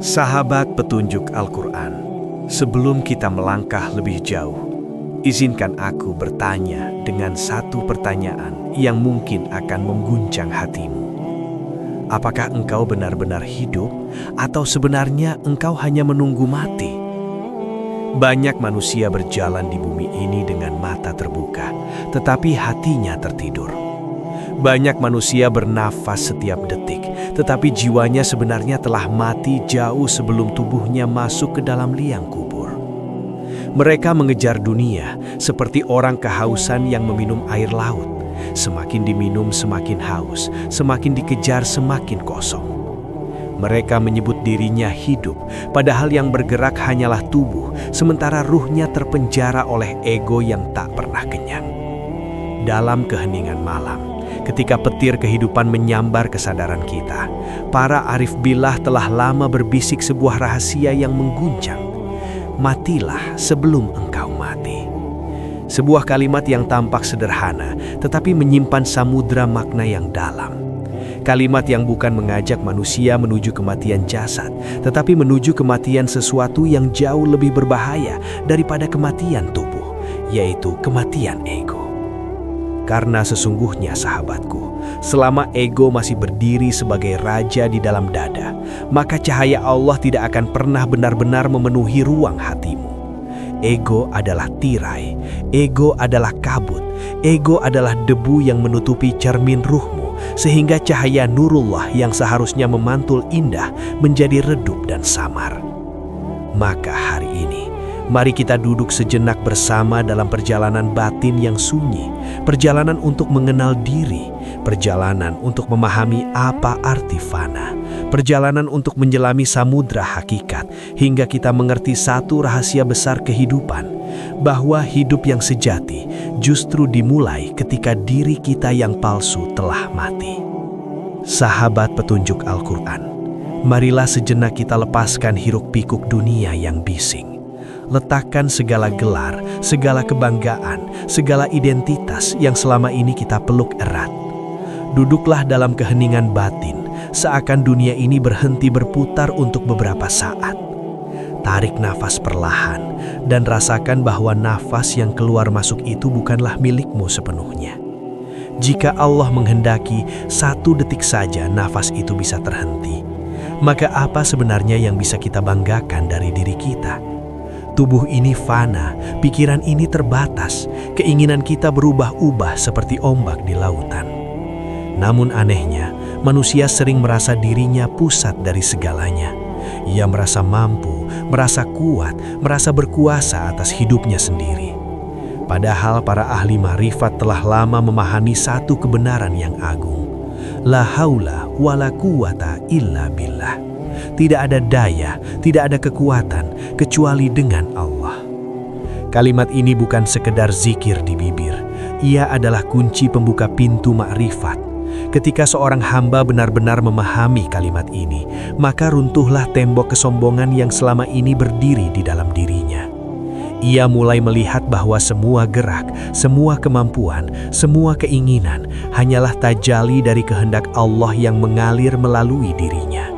Sahabat petunjuk Al-Quran, sebelum kita melangkah lebih jauh, izinkan aku bertanya dengan satu pertanyaan yang mungkin akan mengguncang hatimu. Apakah engkau benar-benar hidup atau sebenarnya engkau hanya menunggu mati? Banyak manusia berjalan di bumi ini dengan mata terbuka, tetapi hatinya tertidur. Banyak manusia bernafas setiap detik, tetapi jiwanya sebenarnya telah mati jauh sebelum tubuhnya masuk ke dalam liang kubur. Mereka mengejar dunia seperti orang kehausan yang meminum air laut. Semakin diminum semakin haus, semakin dikejar semakin kosong. Mereka menyebut dirinya hidup, padahal yang bergerak hanyalah tubuh, sementara ruhnya terpenjara oleh ego yang tak pernah kenyang. Dalam keheningan malam, ketika petir kehidupan menyambar kesadaran kita, para arif billah telah lama berbisik sebuah rahasia yang mengguncang. Matilah sebelum engkau mati. Sebuah kalimat yang tampak sederhana, tetapi menyimpan samudra makna yang dalam. Kalimat yang bukan mengajak manusia menuju kematian jasad, tetapi menuju kematian sesuatu yang jauh lebih berbahaya daripada kematian tubuh, yaitu kematian ego. Karena sesungguhnya sahabatku, selama ego masih berdiri sebagai raja di dalam dada, maka cahaya Allah tidak akan pernah benar-benar memenuhi ruang hatimu. Ego adalah tirai, ego adalah kabut, ego adalah debu yang menutupi cermin ruhmu, sehingga cahaya nurullah yang seharusnya memantul indah menjadi redup dan samar. Maka hari ini, mari kita duduk sejenak bersama dalam perjalanan batin yang sunyi, perjalanan untuk mengenal diri, perjalanan untuk memahami apa arti fana, perjalanan untuk menjelami samudra hakikat, hingga kita mengerti satu rahasia besar kehidupan, bahwa hidup yang sejati justru dimulai ketika diri kita yang palsu telah mati. Sahabat petunjuk Al-Quran, marilah sejenak kita lepaskan hiruk-pikuk dunia yang bising. Letakkan segala gelar, segala kebanggaan, segala identitas yang selama ini kita peluk erat. Duduklah dalam keheningan batin, seakan dunia ini berhenti berputar untuk beberapa saat. Tarik nafas perlahan dan rasakan bahwa nafas yang keluar masuk itu bukanlah milikmu sepenuhnya. Jika Allah menghendaki, 1 detik saja nafas itu bisa terhenti, maka apa sebenarnya yang bisa kita banggakan dari diri kita? Tubuh ini fana, pikiran ini terbatas, keinginan kita berubah-ubah seperti ombak di lautan. Namun anehnya, manusia sering merasa dirinya pusat dari segalanya. Ia merasa mampu, merasa kuat, merasa berkuasa atas hidupnya sendiri. Padahal para ahli ma'rifat telah lama memahami satu kebenaran yang agung. La haula wa la quwata illa billah. Tidak ada daya, tidak ada kekuatan, kecuali dengan Allah. Kalimat ini bukan sekedar zikir di bibir. Ia adalah kunci pembuka pintu ma'rifat. Ketika seorang hamba benar-benar memahami kalimat ini, maka runtuhlah tembok kesombongan yang selama ini berdiri di dalam dirinya. Ia mulai melihat bahwa semua gerak, semua kemampuan, semua keinginan hanyalah tajalli dari kehendak Allah yang mengalir melalui dirinya.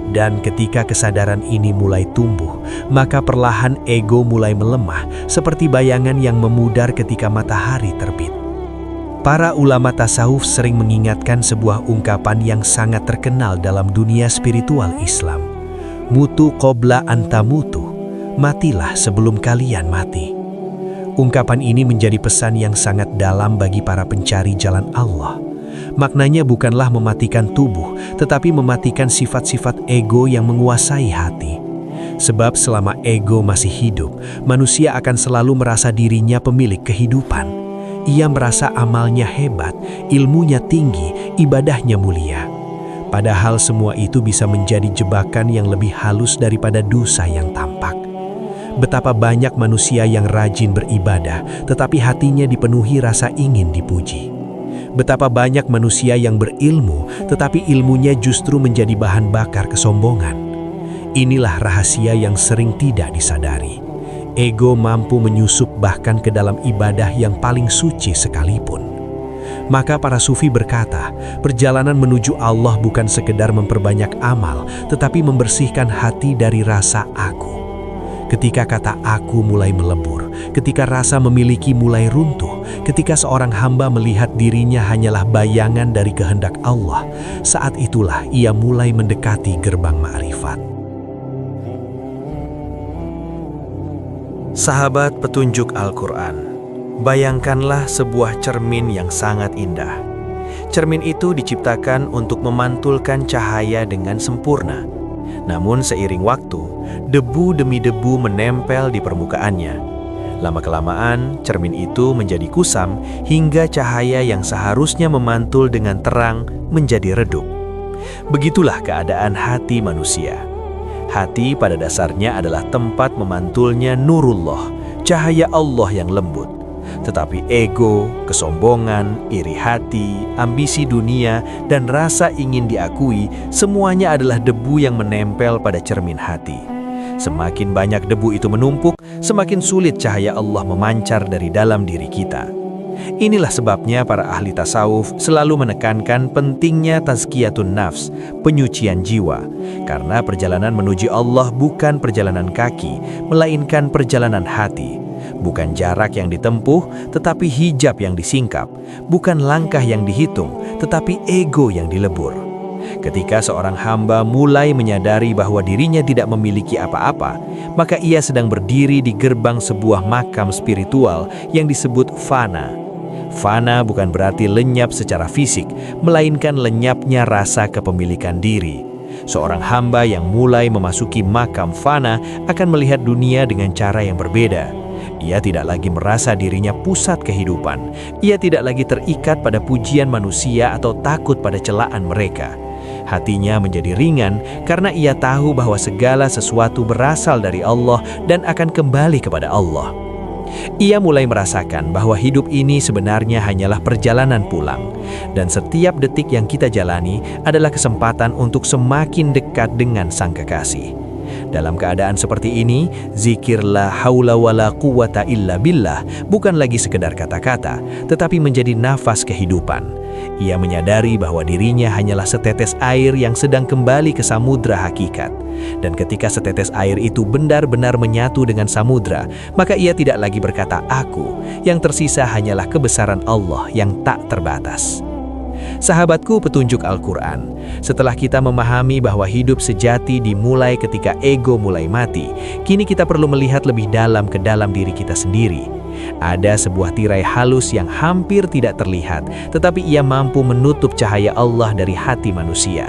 Dan ketika kesadaran ini mulai tumbuh, maka perlahan ego mulai melemah seperti bayangan yang memudar ketika matahari terbit. Para ulama tasawuf sering mengingatkan sebuah ungkapan yang sangat terkenal dalam dunia spiritual Islam. Mutu qabla antamutu, matilah sebelum kalian mati. Ungkapan ini menjadi pesan yang sangat dalam bagi para pencari jalan Allah. Maknanya bukanlah mematikan tubuh, tetapi mematikan sifat-sifat ego yang menguasai hati. Sebab selama ego masih hidup, manusia akan selalu merasa dirinya pemilik kehidupan. Ia merasa amalnya hebat, ilmunya tinggi, ibadahnya mulia. Padahal semua itu bisa menjadi jebakan yang lebih halus daripada dosa yang tampak. Betapa banyak manusia yang rajin beribadah, tetapi hatinya dipenuhi rasa ingin dipuji. Betapa banyak manusia yang berilmu, tetapi ilmunya justru menjadi bahan bakar kesombongan. Inilah rahasia yang sering tidak disadari. Ego mampu menyusup bahkan ke dalam ibadah yang paling suci sekalipun. Maka para sufi berkata, perjalanan menuju Allah bukan sekedar memperbanyak amal, tetapi membersihkan hati dari rasa aku. Ketika kata aku mulai melebur, ketika rasa memiliki mulai runtuh, ketika seorang hamba melihat dirinya hanyalah bayangan dari kehendak Allah, saat itulah ia mulai mendekati gerbang ma'rifat. Sahabat petunjuk Al-Quran, bayangkanlah sebuah cermin yang sangat indah. Cermin itu diciptakan untuk memantulkan cahaya dengan sempurna. Namun seiring waktu, debu demi debu menempel di permukaannya. Lama-kelamaan, cermin itu menjadi kusam hingga cahaya yang seharusnya memantul dengan terang menjadi redup. Begitulah keadaan hati manusia. Hati pada dasarnya adalah tempat memantulnya nurullah, cahaya Allah yang lembut. Tetapi ego, kesombongan, iri hati, ambisi dunia, dan rasa ingin diakui, semuanya adalah debu yang menempel pada cermin hati. Semakin banyak debu itu menumpuk, semakin sulit cahaya Allah memancar dari dalam diri kita. Inilah sebabnya para ahli tasawuf selalu menekankan pentingnya tazkiyatun nafs, penyucian jiwa. Karena perjalanan menuju Allah bukan perjalanan kaki, melainkan perjalanan hati. Bukan jarak yang ditempuh, tetapi hijab yang disingkap. Bukan langkah yang dihitung, tetapi ego yang dilebur. Ketika seorang hamba mulai menyadari bahwa dirinya tidak memiliki apa-apa, maka ia sedang berdiri di gerbang sebuah makam spiritual yang disebut fana. Fana bukan berarti lenyap secara fisik, melainkan lenyapnya rasa kepemilikan diri. Seorang hamba yang mulai memasuki makam fana akan melihat dunia dengan cara yang berbeda. Ia tidak lagi merasa dirinya pusat kehidupan. Ia tidak lagi terikat pada pujian manusia atau takut pada celaan mereka. Hatinya menjadi ringan karena ia tahu bahwa segala sesuatu berasal dari Allah dan akan kembali kepada Allah. Ia mulai merasakan bahwa hidup ini sebenarnya hanyalah perjalanan pulang, dan setiap detik yang kita jalani adalah kesempatan untuk semakin dekat dengan Sang Kekasih. Dalam keadaan seperti ini, zikir la haula wala quwata illa billah bukan lagi sekedar kata-kata, tetapi menjadi nafas kehidupan. Ia menyadari bahwa dirinya hanyalah setetes air yang sedang kembali ke samudra hakikat. Dan ketika setetes air itu benar-benar menyatu dengan samudra, maka ia tidak lagi berkata aku, yang tersisa hanyalah kebesaran Allah yang tak terbatas. Sahabatku petunjuk Al-Quran, setelah kita memahami bahwa hidup sejati dimulai ketika ego mulai mati, kini kita perlu melihat lebih dalam ke dalam diri kita sendiri. Ada sebuah tirai halus yang hampir tidak terlihat, tetapi ia mampu menutup cahaya Allah dari hati manusia.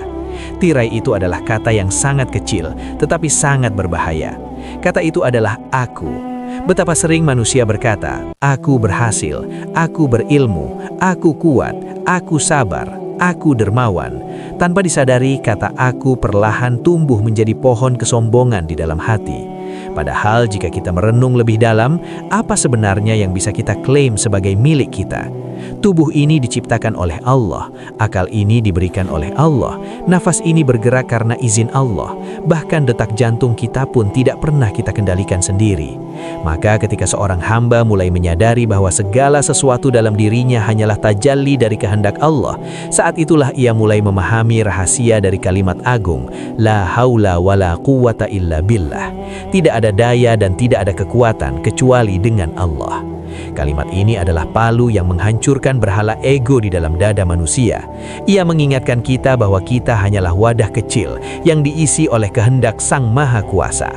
Tirai itu adalah kata yang sangat kecil, tetapi sangat berbahaya. Kata itu adalah aku. Betapa sering manusia berkata, aku berhasil, aku berilmu, aku kuat, aku sabar, aku dermawan. Tanpa disadari, kata aku perlahan tumbuh menjadi pohon kesombongan di dalam hati. Padahal jika kita merenung lebih dalam, apa sebenarnya yang bisa kita klaim sebagai milik kita? Tubuh ini diciptakan oleh Allah, akal ini diberikan oleh Allah, nafas ini bergerak karena izin Allah, bahkan detak jantung kita pun tidak pernah kita kendalikan sendiri. Maka ketika seorang hamba mulai menyadari bahwa segala sesuatu dalam dirinya hanyalah tajalli dari kehendak Allah, saat itulah ia mulai memahami rahasia dari kalimat agung, la haula wala quwata illa billah. Tidak ada daya dan tidak ada kekuatan kecuali dengan Allah. Kalimat ini adalah palu yang menghancurkan berhala ego di dalam dada manusia. Ia mengingatkan kita bahwa kita hanyalah wadah kecil yang diisi oleh kehendak Sang Maha Kuasa.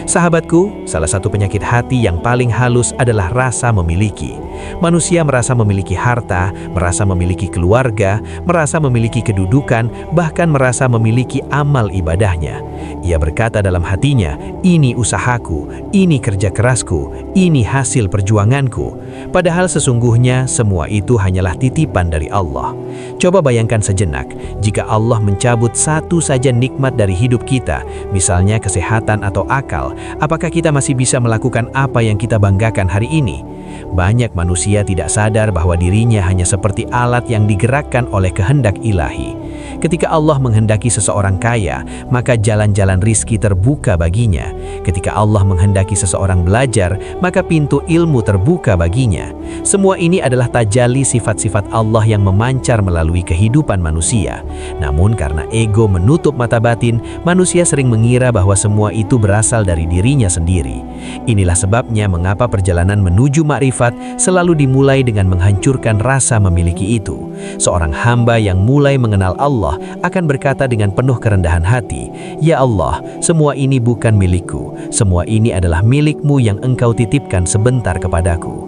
Sahabatku, salah satu penyakit hati yang paling halus adalah rasa memiliki. Manusia merasa memiliki harta, merasa memiliki keluarga, merasa memiliki kedudukan, bahkan merasa memiliki amal ibadahnya. Ia berkata dalam hatinya, ini usahaku, ini kerja kerasku, ini hasil perjuanganku. Padahal sesungguhnya semua itu hanyalah titipan dari Allah. Coba bayangkan sejenak, jika Allah mencabut satu saja nikmat dari hidup kita, misalnya kesehatan atau akal, apakah kita masih bisa melakukan apa yang kita banggakan hari ini? Banyak manusia tidak sadar bahwa dirinya hanya seperti alat yang digerakkan oleh kehendak ilahi. Ketika Allah menghendaki seseorang kaya, maka jalan-jalan rizki terbuka baginya. Ketika Allah menghendaki seseorang belajar, maka pintu ilmu terbuka baginya. Semua ini adalah tajalli sifat-sifat Allah yang memancar melalui kehidupan manusia. Namun karena ego menutup mata batin, manusia sering mengira bahwa semua itu berasal dari dirinya sendiri. Inilah sebabnya mengapa perjalanan menuju makrifat selalu dimulai dengan menghancurkan rasa memiliki itu. Seorang hamba yang mulai mengenal Allah akan berkata dengan penuh kerendahan hati, "Ya Allah, semua ini bukan milikku. Semua ini adalah milik-Mu yang Engkau titipkan sebentar kepadaku."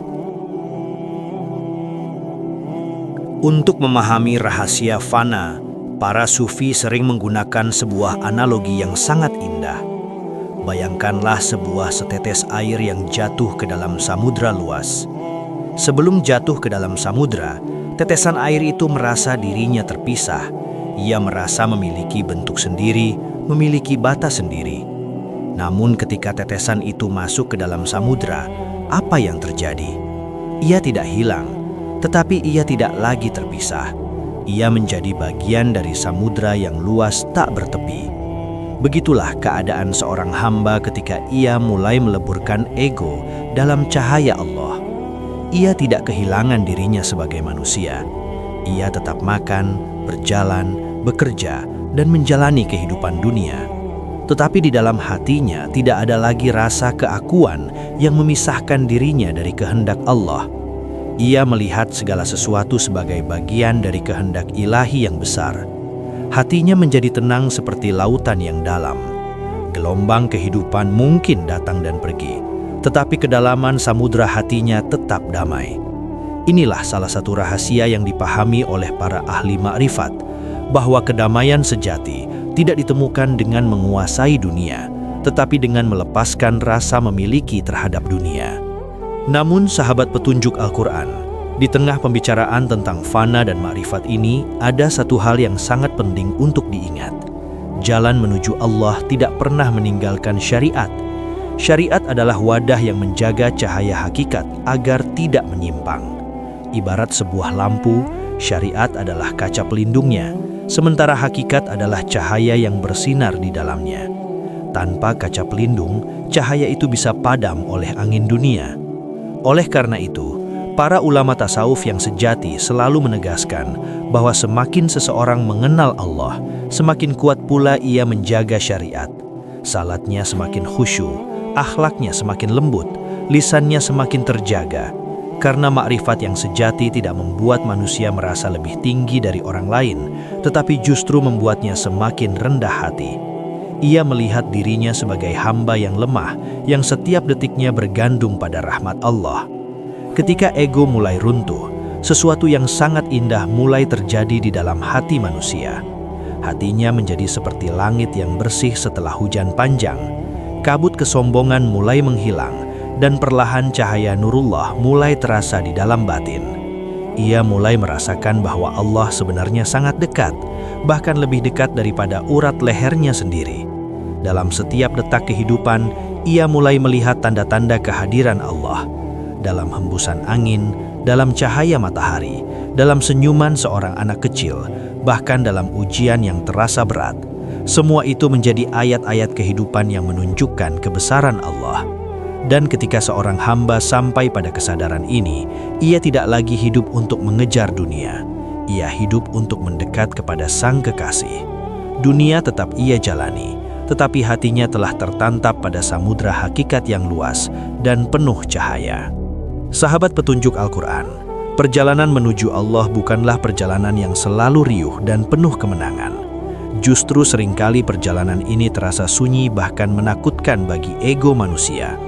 Untuk memahami rahasia fana, para sufi sering menggunakan sebuah analogi yang sangat indah. Bayangkanlah sebuah setetes air yang jatuh ke dalam samudra luas. Sebelum jatuh ke dalam samudra, tetesan air itu merasa dirinya terpisah. Ia merasa memiliki bentuk sendiri, memiliki batas sendiri. Namun ketika tetesan itu masuk ke dalam samudra, apa yang terjadi? Ia tidak hilang, tetapi ia tidak lagi terpisah. Ia menjadi bagian dari samudra yang luas tak bertepi. Begitulah keadaan seorang hamba ketika ia mulai meleburkan ego dalam cahaya Allah. Ia tidak kehilangan dirinya sebagai manusia. Ia tetap makan, berjalan, bekerja, dan menjalani kehidupan dunia. Tetapi di dalam hatinya tidak ada lagi rasa keakuan yang memisahkan dirinya dari kehendak Allah. Ia melihat segala sesuatu sebagai bagian dari kehendak ilahi yang besar. Hatinya menjadi tenang seperti lautan yang dalam. Gelombang kehidupan mungkin datang dan pergi, tetapi kedalaman samudra hatinya tetap damai. Inilah salah satu rahasia yang dipahami oleh para ahli makrifat, bahwa kedamaian sejati tidak ditemukan dengan menguasai dunia, tetapi dengan melepaskan rasa memiliki terhadap dunia. Namun sahabat petunjuk Al-Quran, di tengah pembicaraan tentang fana dan makrifat ini, ada satu hal yang sangat penting untuk diingat. Jalan menuju Allah tidak pernah meninggalkan syariat. Syariat adalah wadah yang menjaga cahaya hakikat agar tidak menyimpang. Ibarat sebuah lampu, syariat adalah kaca pelindungnya, sementara hakikat adalah cahaya yang bersinar di dalamnya. Tanpa kaca pelindung, cahaya itu bisa padam oleh angin dunia. Oleh karena itu, para ulama tasawuf yang sejati selalu menegaskan bahwa semakin seseorang mengenal Allah, semakin kuat pula ia menjaga syariat. Salatnya semakin khusyuk, akhlaknya semakin lembut, lisannya semakin terjaga. Karena makrifat yang sejati tidak membuat manusia merasa lebih tinggi dari orang lain, tetapi justru membuatnya semakin rendah hati. Ia melihat dirinya sebagai hamba yang lemah, yang setiap detiknya bergantung pada rahmat Allah. Ketika ego mulai runtuh, sesuatu yang sangat indah mulai terjadi di dalam hati manusia. Hatinya menjadi seperti langit yang bersih setelah hujan panjang. Kabut kesombongan mulai menghilang, dan perlahan cahaya nurullah mulai terasa di dalam batin. Ia mulai merasakan bahwa Allah sebenarnya sangat dekat, bahkan lebih dekat daripada urat lehernya sendiri. Dalam setiap detak kehidupan, ia mulai melihat tanda-tanda kehadiran Allah. Dalam hembusan angin, dalam cahaya matahari, dalam senyuman seorang anak kecil, bahkan dalam ujian yang terasa berat. Semua itu menjadi ayat-ayat kehidupan yang menunjukkan kebesaran Allah. Dan ketika seorang hamba sampai pada kesadaran ini, ia tidak lagi hidup untuk mengejar dunia. Ia hidup untuk mendekat kepada Sang Kekasih. Dunia tetap ia jalani, tetapi hatinya telah tertantap pada samudra hakikat yang luas dan penuh cahaya. Sahabat petunjuk Al-Quran, perjalanan menuju Allah bukanlah perjalanan yang selalu riuh dan penuh kemenangan. Justru seringkali perjalanan ini terasa sunyi bahkan menakutkan bagi ego manusia.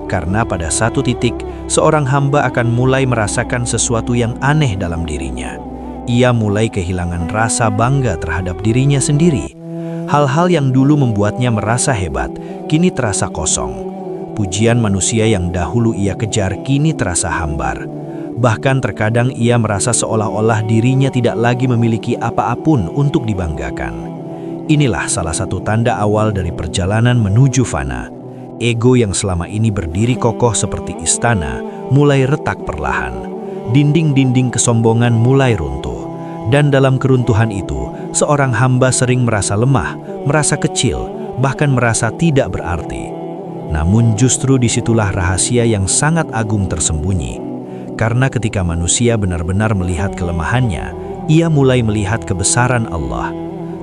Karena pada satu titik, seorang hamba akan mulai merasakan sesuatu yang aneh dalam dirinya. Ia mulai kehilangan rasa bangga terhadap dirinya sendiri. Hal-hal yang dulu membuatnya merasa hebat, kini terasa kosong. Pujian manusia yang dahulu ia kejar kini terasa hambar. Bahkan terkadang ia merasa seolah-olah dirinya tidak lagi memiliki apa-apun untuk dibanggakan. Inilah salah satu tanda awal dari perjalanan menuju fana. Ego yang selama ini berdiri kokoh seperti istana mulai retak perlahan. Dinding-dinding kesombongan mulai runtuh. Dan dalam keruntuhan itu, seorang hamba sering merasa lemah, merasa kecil, bahkan merasa tidak berarti. Namun justru disitulah rahasia yang sangat agung tersembunyi. Karena ketika manusia benar-benar melihat kelemahannya, ia mulai melihat kebesaran Allah.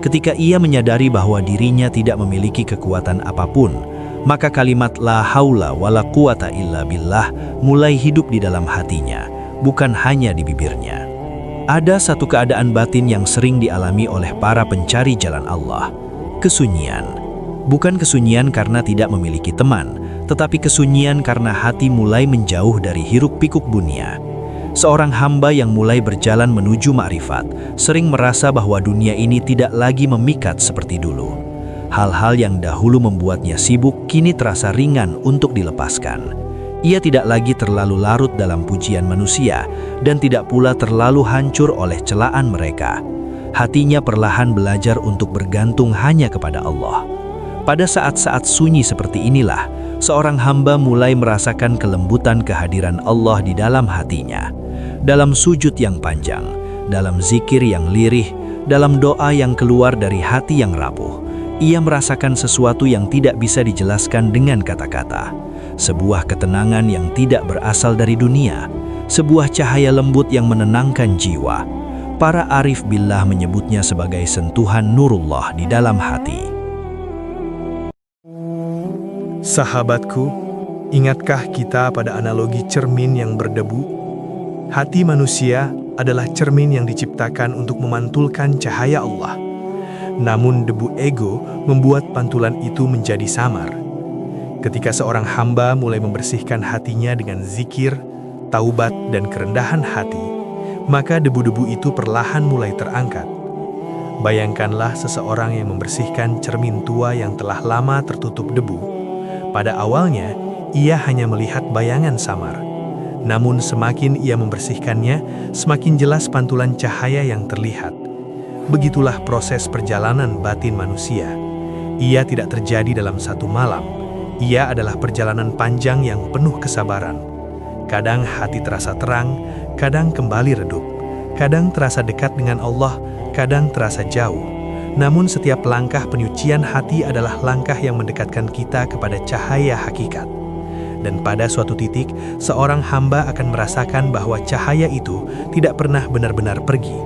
Ketika ia menyadari bahwa dirinya tidak memiliki kekuatan apapun, maka kalimat la haula wala quwata illa billah mulai hidup di dalam hatinya, bukan hanya di bibirnya. Ada satu keadaan batin yang sering dialami oleh para pencari jalan Allah, kesunyian. Bukan kesunyian karena tidak memiliki teman, tetapi kesunyian karena hati mulai menjauh dari hiruk-pikuk dunia. Seorang hamba yang mulai berjalan menuju ma'rifat sering merasa bahwa dunia ini tidak lagi memikat seperti dulu. Hal-hal yang dahulu membuatnya sibuk kini terasa ringan untuk dilepaskan. Ia tidak lagi terlalu larut dalam pujian manusia dan tidak pula terlalu hancur oleh celaan mereka. Hatinya perlahan belajar untuk bergantung hanya kepada Allah. Pada saat-saat sunyi seperti inilah, seorang hamba mulai merasakan kelembutan kehadiran Allah di dalam hatinya. Dalam sujud yang panjang, dalam zikir yang lirih, dalam doa yang keluar dari hati yang rapuh, ia merasakan sesuatu yang tidak bisa dijelaskan dengan kata-kata. Sebuah ketenangan yang tidak berasal dari dunia, sebuah cahaya lembut yang menenangkan jiwa. Para arif billah menyebutnya sebagai sentuhan nurullah di dalam hati. Sahabatku, ingatkah kita pada analogi cermin yang berdebu? Hati manusia adalah cermin yang diciptakan untuk memantulkan cahaya Allah. Namun debu ego membuat pantulan itu menjadi samar. Ketika seorang hamba mulai membersihkan hatinya dengan zikir, taubat, dan kerendahan hati, maka debu-debu itu perlahan mulai terangkat. Bayangkanlah seseorang yang membersihkan cermin tua yang telah lama tertutup debu. Pada awalnya, ia hanya melihat bayangan samar. Namun semakin ia membersihkannya, semakin jelas pantulan cahaya yang terlihat. Begitulah proses perjalanan batin manusia. Ia tidak terjadi dalam satu malam. Ia adalah perjalanan panjang yang penuh kesabaran. Kadang hati terasa terang, kadang kembali redup. Kadang terasa dekat dengan Allah, kadang terasa jauh. Namun setiap langkah penyucian hati adalah langkah yang mendekatkan kita kepada cahaya hakikat. Dan pada suatu titik, seorang hamba akan merasakan bahwa cahaya itu tidak pernah benar-benar pergi.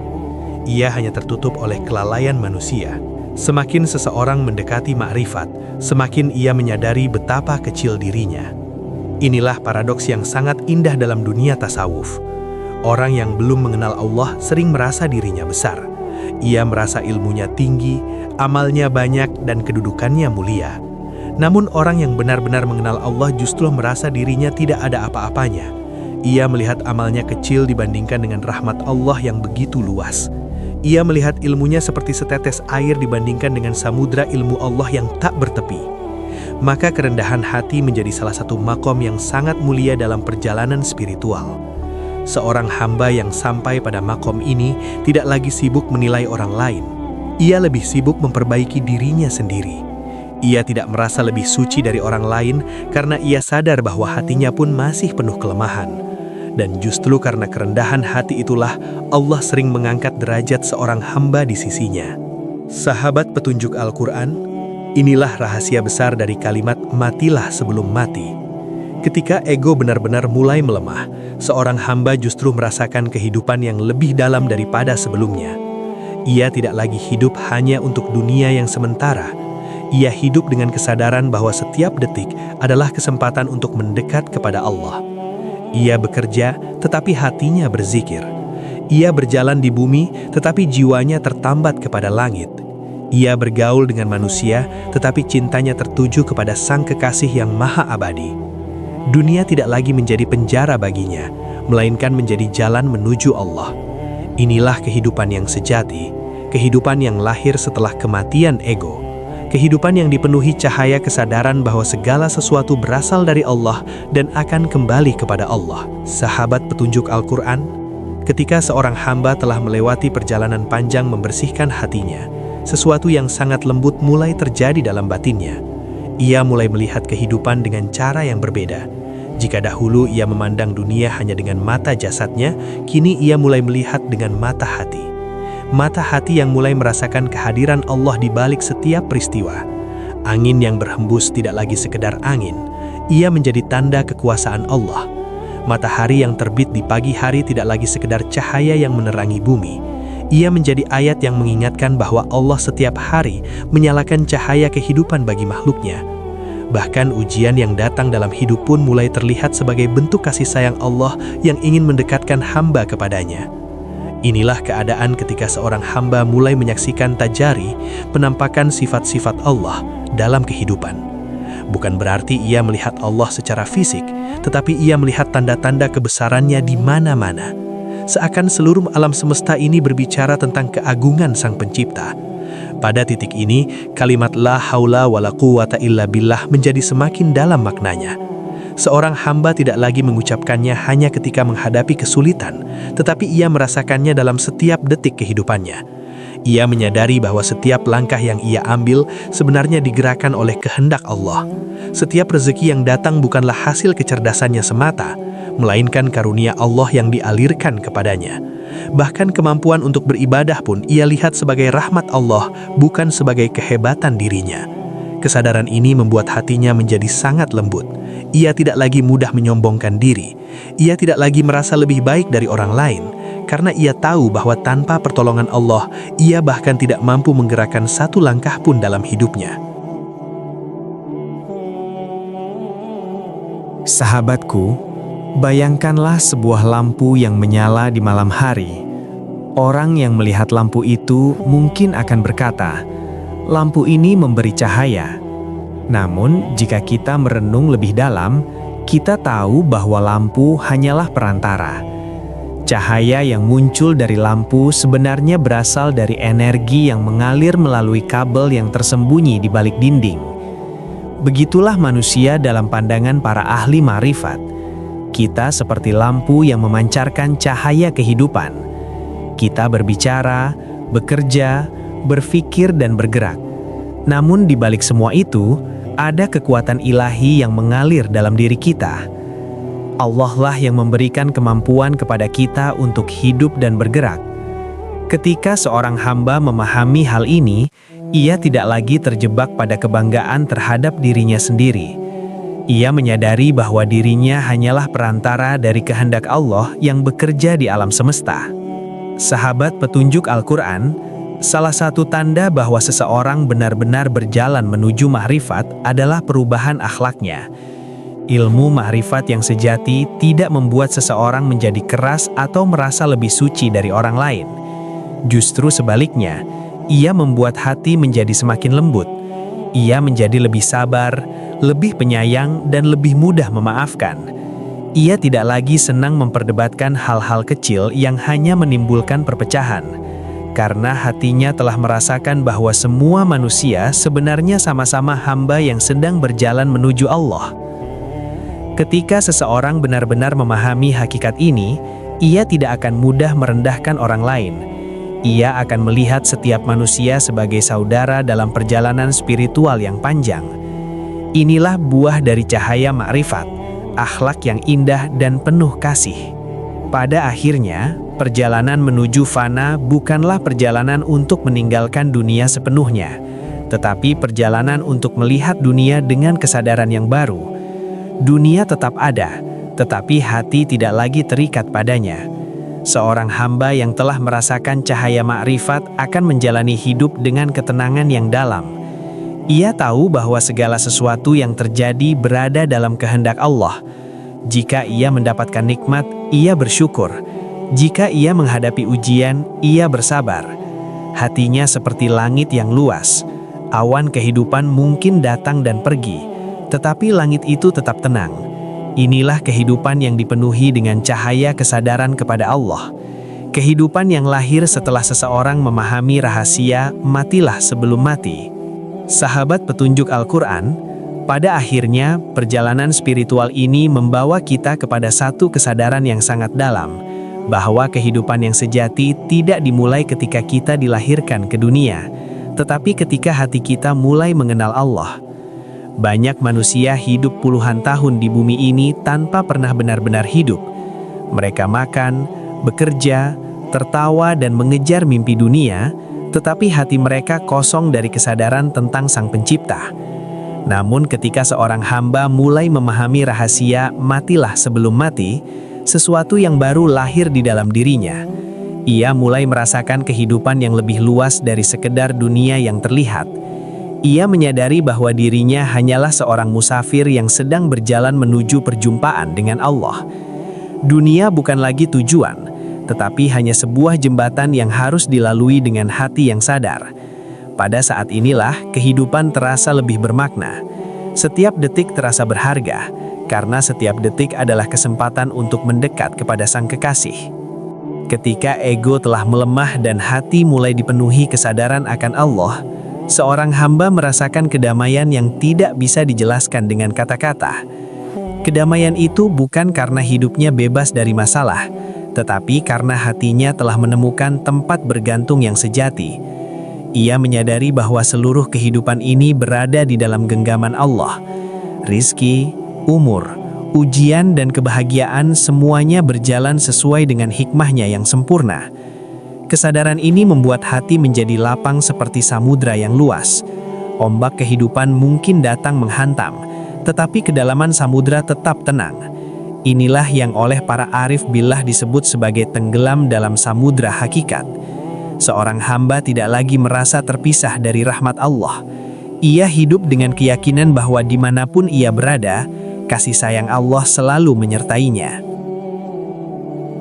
Ia hanya tertutup oleh kelalaian manusia. Semakin seseorang mendekati ma'rifat, semakin ia menyadari betapa kecil dirinya. Inilah paradoks yang sangat indah dalam dunia tasawuf. Orang yang belum mengenal Allah sering merasa dirinya besar. Ia merasa ilmunya tinggi, amalnya banyak, dan kedudukannya mulia. Namun orang yang benar-benar mengenal Allah justru merasa dirinya tidak ada apa-apanya. Ia melihat amalnya kecil dibandingkan dengan rahmat Allah yang begitu luas. Ia melihat ilmunya seperti setetes air dibandingkan dengan samudra ilmu Allah yang tak bertepi. Maka kerendahan hati menjadi salah satu makom yang sangat mulia dalam perjalanan spiritual. Seorang hamba yang sampai pada makom ini tidak lagi sibuk menilai orang lain. Ia lebih sibuk memperbaiki dirinya sendiri. Ia tidak merasa lebih suci dari orang lain karena ia sadar bahwa hatinya pun masih penuh kelemahan. Dan justru karena kerendahan hati itulah Allah sering mengangkat derajat seorang hamba di sisinya. Sahabat petunjuk Al-Quran, inilah rahasia besar dari kalimat matilah sebelum mati. Ketika ego benar-benar mulai melemah, seorang hamba justru merasakan kehidupan yang lebih dalam daripada sebelumnya. Ia tidak lagi hidup hanya untuk dunia yang sementara. Ia hidup dengan kesadaran bahwa setiap detik adalah kesempatan untuk mendekat kepada Allah. Ia bekerja, tetapi hatinya berzikir. Ia berjalan di bumi, tetapi jiwanya tertambat kepada langit. Ia bergaul dengan manusia, tetapi cintanya tertuju kepada Sang Kekasih yang Maha Abadi. Dunia tidak lagi menjadi penjara baginya, melainkan menjadi jalan menuju Allah. Inilah kehidupan yang sejati, kehidupan yang lahir setelah kematian ego. Kehidupan yang dipenuhi cahaya kesadaran bahwa segala sesuatu berasal dari Allah dan akan kembali kepada Allah. Sahabat petunjuk Al-Quran, ketika seorang hamba telah melewati perjalanan panjang membersihkan hatinya, sesuatu yang sangat lembut mulai terjadi dalam batinnya. Ia mulai melihat kehidupan dengan cara yang berbeda. Jika dahulu ia memandang dunia hanya dengan mata jasadnya, kini ia mulai melihat dengan mata hati. mata hati yang mulai merasakan kehadiran Allah di balik setiap peristiwa. Angin yang berhembus tidak lagi sekedar angin, ia menjadi tanda kekuasaan Allah. Matahari yang terbit di pagi hari tidak lagi sekedar cahaya yang menerangi bumi. Ia menjadi ayat yang mengingatkan bahwa Allah setiap hari menyalakan cahaya kehidupan bagi makhluknya. Bahkan ujian yang datang dalam hidup pun mulai terlihat sebagai bentuk kasih sayang Allah yang ingin mendekatkan hamba kepadanya. Inilah keadaan ketika seorang hamba mulai menyaksikan tajari, penampakan sifat-sifat Allah dalam kehidupan. Bukan berarti ia melihat Allah secara fisik, tetapi ia melihat tanda-tanda kebesarannya di mana-mana. Seakan seluruh alam semesta ini berbicara tentang keagungan Sang Pencipta. Pada titik ini, kalimat la haula wala quwata illa billah menjadi semakin dalam maknanya. Seorang hamba tidak lagi mengucapkannya hanya ketika menghadapi kesulitan, tetapi ia merasakannya dalam setiap detik kehidupannya. Ia menyadari bahwa setiap langkah yang ia ambil sebenarnya digerakkan oleh kehendak Allah. Setiap rezeki yang datang bukanlah hasil kecerdasannya semata, melainkan karunia Allah yang dialirkan kepadanya. Bahkan kemampuan untuk beribadah pun ia lihat sebagai rahmat Allah, bukan sebagai kehebatan dirinya. Kesadaran ini membuat hatinya menjadi sangat lembut. Ia tidak lagi mudah menyombongkan diri. Ia tidak lagi merasa lebih baik dari orang lain, karena ia tahu bahwa tanpa pertolongan Allah, ia bahkan tidak mampu menggerakkan satu langkah pun dalam hidupnya. Sahabatku, bayangkanlah sebuah lampu yang menyala di malam hari. Orang yang melihat lampu itu mungkin akan berkata, lampu ini memberi cahaya. Namun, jika kita merenung lebih dalam, kita tahu bahwa lampu hanyalah perantara. Cahaya yang muncul dari lampu sebenarnya berasal dari energi yang mengalir melalui kabel yang tersembunyi di balik dinding. Begitulah manusia dalam pandangan para ahli ma'rifat. Kita seperti lampu yang memancarkan cahaya kehidupan. Kita berbicara, bekerja, berpikir dan bergerak. Namun di balik semua itu, ada kekuatan ilahi yang mengalir dalam diri kita. Allah lah yang memberikan kemampuan kepada kita untuk hidup dan bergerak. Ketika seorang hamba memahami hal ini, ia tidak lagi terjebak pada kebanggaan terhadap dirinya sendiri. Ia menyadari bahwa dirinya hanyalah perantara dari kehendak Allah yang bekerja di alam semesta. Sahabat petunjuk Al-Quran, salah satu tanda bahwa seseorang benar-benar berjalan menuju ma'rifat adalah perubahan akhlaknya. Ilmu ma'rifat yang sejati tidak membuat seseorang menjadi keras atau merasa lebih suci dari orang lain. Justru sebaliknya, ia membuat hati menjadi semakin lembut. Ia menjadi lebih sabar, lebih penyayang, dan lebih mudah memaafkan. Ia tidak lagi senang memperdebatkan hal-hal kecil yang hanya menimbulkan perpecahan, karena hatinya telah merasakan bahwa semua manusia sebenarnya sama-sama hamba yang sedang berjalan menuju Allah. Ketika seseorang benar-benar memahami hakikat ini, ia tidak akan mudah merendahkan orang lain. Ia akan melihat setiap manusia sebagai saudara dalam perjalanan spiritual yang panjang. Inilah buah dari cahaya ma'rifat, akhlak yang indah dan penuh kasih. Pada akhirnya, perjalanan menuju fana bukanlah perjalanan untuk meninggalkan dunia sepenuhnya, tetapi perjalanan untuk melihat dunia dengan kesadaran yang baru. Dunia tetap ada, tetapi hati tidak lagi terikat padanya. Seorang hamba yang telah merasakan cahaya ma'rifat akan menjalani hidup dengan ketenangan yang dalam. Ia tahu bahwa segala sesuatu yang terjadi berada dalam kehendak Allah. Jika ia mendapatkan nikmat, ia bersyukur. Jika ia menghadapi ujian, ia bersabar. Hatinya seperti langit yang luas. Awan kehidupan mungkin datang dan pergi, tetapi langit itu tetap tenang. Inilah kehidupan yang dipenuhi dengan cahaya kesadaran kepada Allah. Kehidupan yang lahir setelah seseorang memahami rahasia matilah sebelum mati. Sahabat petunjuk Al-Quran, pada akhirnya perjalanan spiritual ini membawa kita kepada satu kesadaran yang sangat dalam, bahwa kehidupan yang sejati tidak dimulai ketika kita dilahirkan ke dunia, tetapi ketika hati kita mulai mengenal Allah. Banyak manusia hidup puluhan tahun di bumi ini tanpa pernah benar-benar hidup. Mereka makan, bekerja, tertawa dan mengejar mimpi dunia, tetapi hati mereka kosong dari kesadaran tentang Sang Pencipta. Namun ketika seorang hamba mulai memahami rahasia matilah sebelum mati, sesuatu yang baru lahir di dalam dirinya. Ia mulai merasakan kehidupan yang lebih luas dari sekedar dunia yang terlihat. Ia menyadari bahwa dirinya hanyalah seorang musafir yang sedang berjalan menuju perjumpaan dengan Allah. Dunia bukan lagi tujuan, tetapi hanya sebuah jembatan yang harus dilalui dengan hati yang sadar. Pada saat inilah kehidupan terasa lebih bermakna. Setiap detik terasa berharga, karena setiap detik adalah kesempatan untuk mendekat kepada Sang Kekasih. Ketika ego telah melemah dan hati mulai dipenuhi kesadaran akan Allah, seorang hamba merasakan kedamaian yang tidak bisa dijelaskan dengan kata-kata. Kedamaian itu bukan karena hidupnya bebas dari masalah, tetapi karena hatinya telah menemukan tempat bergantung yang sejati. Ia menyadari bahwa seluruh kehidupan ini berada di dalam genggaman Allah. Rizki, umur, ujian dan kebahagiaan semuanya berjalan sesuai dengan hikmahnya yang sempurna. Kesadaran ini membuat hati menjadi lapang seperti samudra yang luas. Ombak kehidupan mungkin datang menghantam, tetapi kedalaman samudra tetap tenang. Inilah yang oleh para arif billah disebut sebagai tenggelam dalam samudra hakikat. Seorang hamba tidak lagi merasa terpisah dari rahmat Allah. Ia hidup dengan keyakinan bahwa dimanapun ia berada, kasih sayang Allah selalu menyertainya.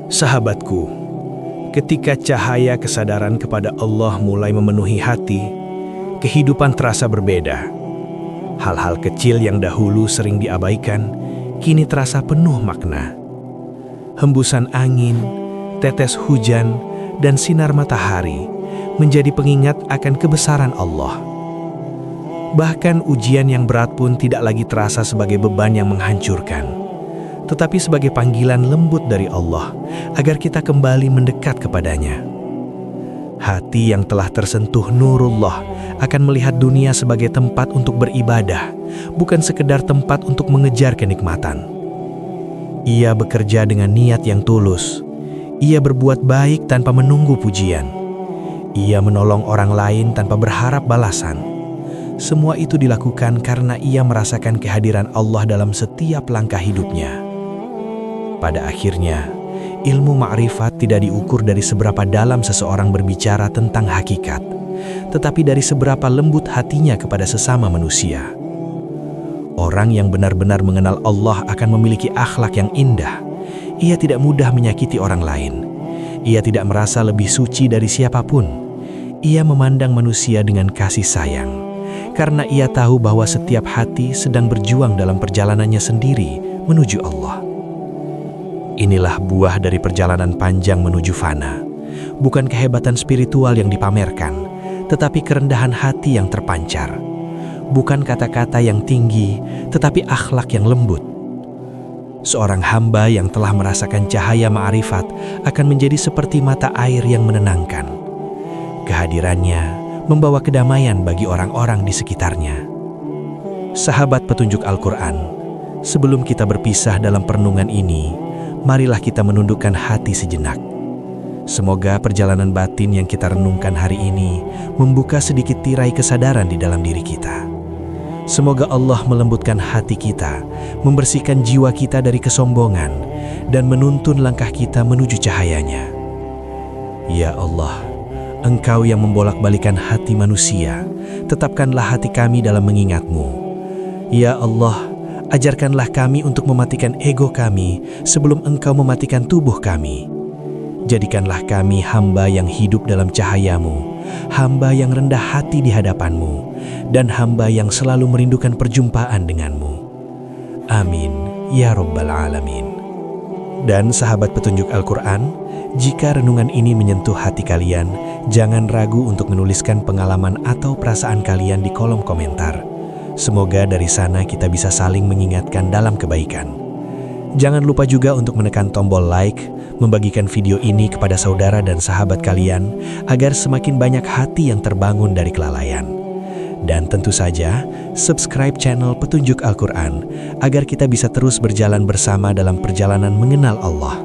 Sahabatku, ketika cahaya kesadaran kepada Allah mulai memenuhi hati, kehidupan terasa berbeda. Hal-hal kecil yang dahulu sering diabaikan, kini terasa penuh makna. Hembusan angin, tetes hujan, dan sinar matahari menjadi pengingat akan kebesaran Allah. Bahkan ujian yang berat pun tidak lagi terasa sebagai beban yang menghancurkan, tetapi sebagai panggilan lembut dari Allah agar kita kembali mendekat kepadanya. Hati yang telah tersentuh nurullah akan melihat dunia sebagai tempat untuk beribadah, bukan sekedar tempat untuk mengejar kenikmatan. Ia bekerja dengan niat yang tulus. Ia berbuat baik tanpa menunggu pujian. Ia menolong orang lain tanpa berharap balasan. Semua itu dilakukan karena ia merasakan kehadiran Allah dalam setiap langkah hidupnya. Pada akhirnya, ilmu ma'rifat tidak diukur dari seberapa dalam seseorang berbicara tentang hakikat, tetapi dari seberapa lembut hatinya kepada sesama manusia. Orang yang benar-benar mengenal Allah akan memiliki akhlak yang indah. Ia tidak mudah menyakiti orang lain. Ia tidak merasa lebih suci dari siapapun. Ia memandang manusia dengan kasih sayang, karena ia tahu bahwa setiap hati sedang berjuang dalam perjalanannya sendiri menuju Allah. Inilah buah dari perjalanan panjang menuju fana. Bukan kehebatan spiritual yang dipamerkan, tetapi kerendahan hati yang terpancar. Bukan kata-kata yang tinggi, tetapi akhlak yang lembut. Seorang hamba yang telah merasakan cahaya ma'rifat akan menjadi seperti mata air yang menenangkan. Kehadirannya membawa kedamaian bagi orang-orang di sekitarnya. Sahabat petunjuk Al-Quran, sebelum kita berpisah dalam perenungan ini, marilah kita menundukkan hati sejenak. Semoga perjalanan batin yang kita renungkan hari ini membuka sedikit tirai kesadaran di dalam diri kita. Semoga Allah melembutkan hati kita, membersihkan jiwa kita dari kesombongan, dan menuntun langkah kita menuju cahayanya. Ya Allah, Engkau yang membolak-balikan hati manusia, tetapkanlah hati kami dalam mengingat-Mu. Ya Allah, ajarkanlah kami untuk mematikan ego kami sebelum Engkau mematikan tubuh kami. Jadikanlah kami hamba yang hidup dalam cahaya-Mu, hamba yang rendah hati di hadapan-Mu, dan hamba yang selalu merindukan perjumpaan dengan-Mu. Amin, ya Rabbal Alamin. Dan sahabat petunjuk Al-Quran, jika renungan ini menyentuh hati kalian, jangan ragu untuk menuliskan pengalaman atau perasaan kalian di kolom komentar. Semoga dari sana kita bisa saling mengingatkan dalam kebaikan. Jangan lupa juga untuk menekan tombol like, membagikan video ini kepada saudara dan sahabat kalian, agar semakin banyak hati yang terbangun dari kelalaian. Dan tentu saja, subscribe channel Petunjuk Al-Quran, agar kita bisa terus berjalan bersama dalam perjalanan mengenal Allah,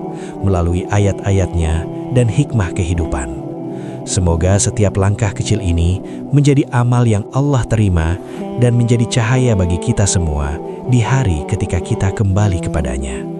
melalui ayat-ayatnya dan hikmah kehidupan. Semoga setiap langkah kecil ini menjadi amal yang Allah terima dan menjadi cahaya bagi kita semua di hari ketika kita kembali kepadanya.